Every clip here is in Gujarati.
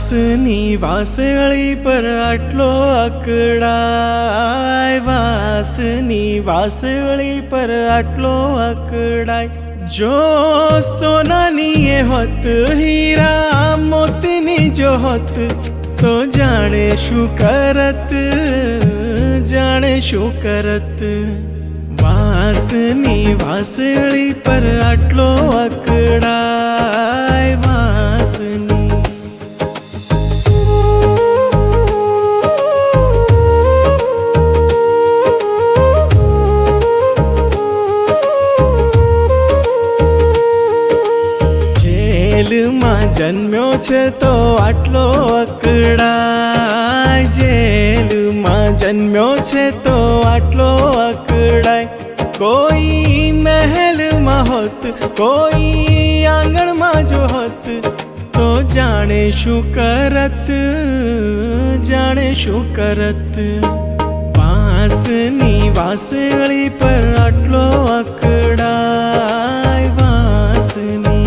વાસની વાસળી પર આટલો અકળાય, વાસની વાસળી પર આટલો અકળાય। જો સોનાની એ હોત, હીરા મોતીની જો હોત, તો જાણે શું કરત, જાણે શું કરત। વાસની વાસળી પર આટલો અકળાય, વાસની। જેલમાં જન્મ્યો છે તો આટલો અકળાય, જેલમાં જન્મ્યો છે તો આટલો અકળાય। કોઈ મહેલમાં હોત, કોઈ આંગણમાં જો હોત, તો જાણે શું કરત, જાણે શું કરત। વાસની વાસળી પર આટલો અકળાય, વાસની।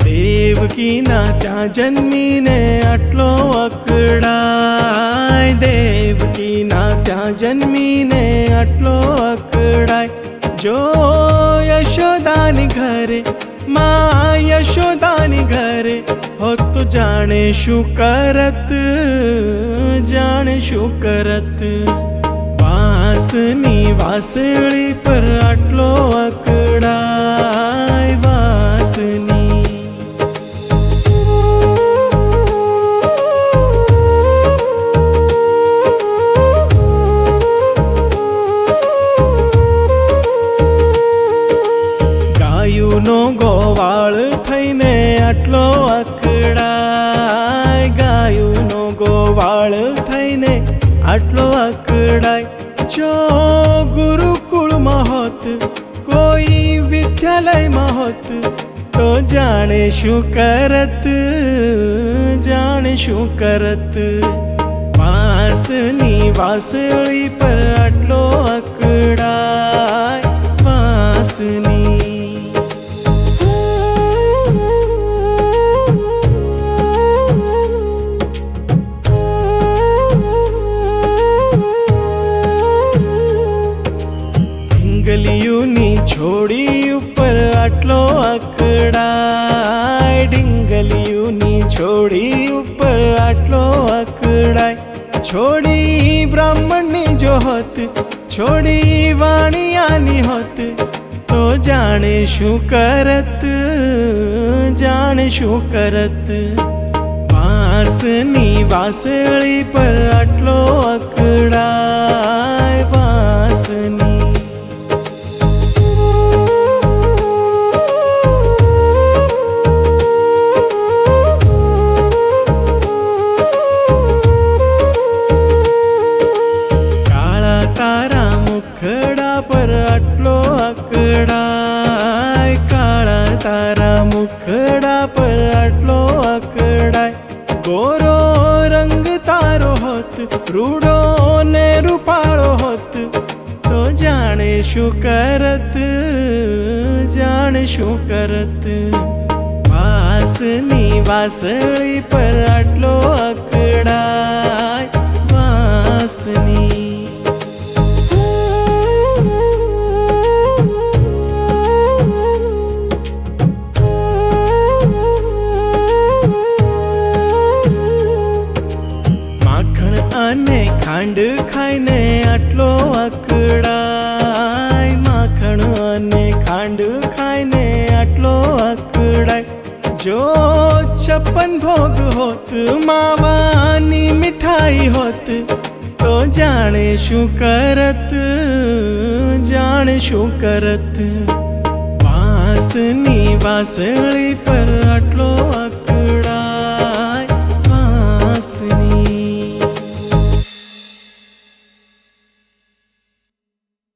દેવકીના ત્યાં જન્મીને આટલો અકળાય, દેવકીના ત્યાં જન્મીને આટલો અકળાય। જો યશોદાની ઘરે, માં યશોદાની ઘરે હોત, તો જાણે શું કરત, જાણે શું કરત। વાસની વાસળી પર આટલો અકળાય, વાસની। ગાયુંનો ગોવાળ થઈને આટલો અકળાય, ગાયુંનો ગોવાળ થઈને આટલો અકળાય। જો ગુરુકુળમાં હોત, કોઈ વિદ્યાલયમાં હોત, તો જાણે શું કરત, જાણે શું કરત। વાસની વાસળી પર આટલો અકળાય, વાસની। ઢીંગલીયુંની છોડી ઉપર આટલો અકળાય, ઢીંગલીયુંની છોડી ઉપર આટલો અકળાય। છોડી બ્રાહ્મણની જો હોત, છોડી વાણિયાની હોત, તો જાણે શું કરત, જાણે શું કરત। વાસની વાસળી પર આટલો અકળાય, વાસની। મુખડા પર આટલો અકળાય, કાળા તારા મુખડા પર આટલો અકળાય। ગોરો રંગ તારો હોત, રૂડો ને રૂપાળો હોત, તો જાણે શું કરત, જાણે શું કરત। વાસની વાસળી પર આટલો અકળાય, વાસની। અને ખાંડ ખાઈને આટલો અકળાય, માખણ અને ખાંડ ખાઈને આટલો અકળાય। જો 56 ભોગ હોત, માવાની મીઠાઈ હોત, તો જાણે શું કરત, જાણે શું કરત। વાસની વાસળી પર આટલો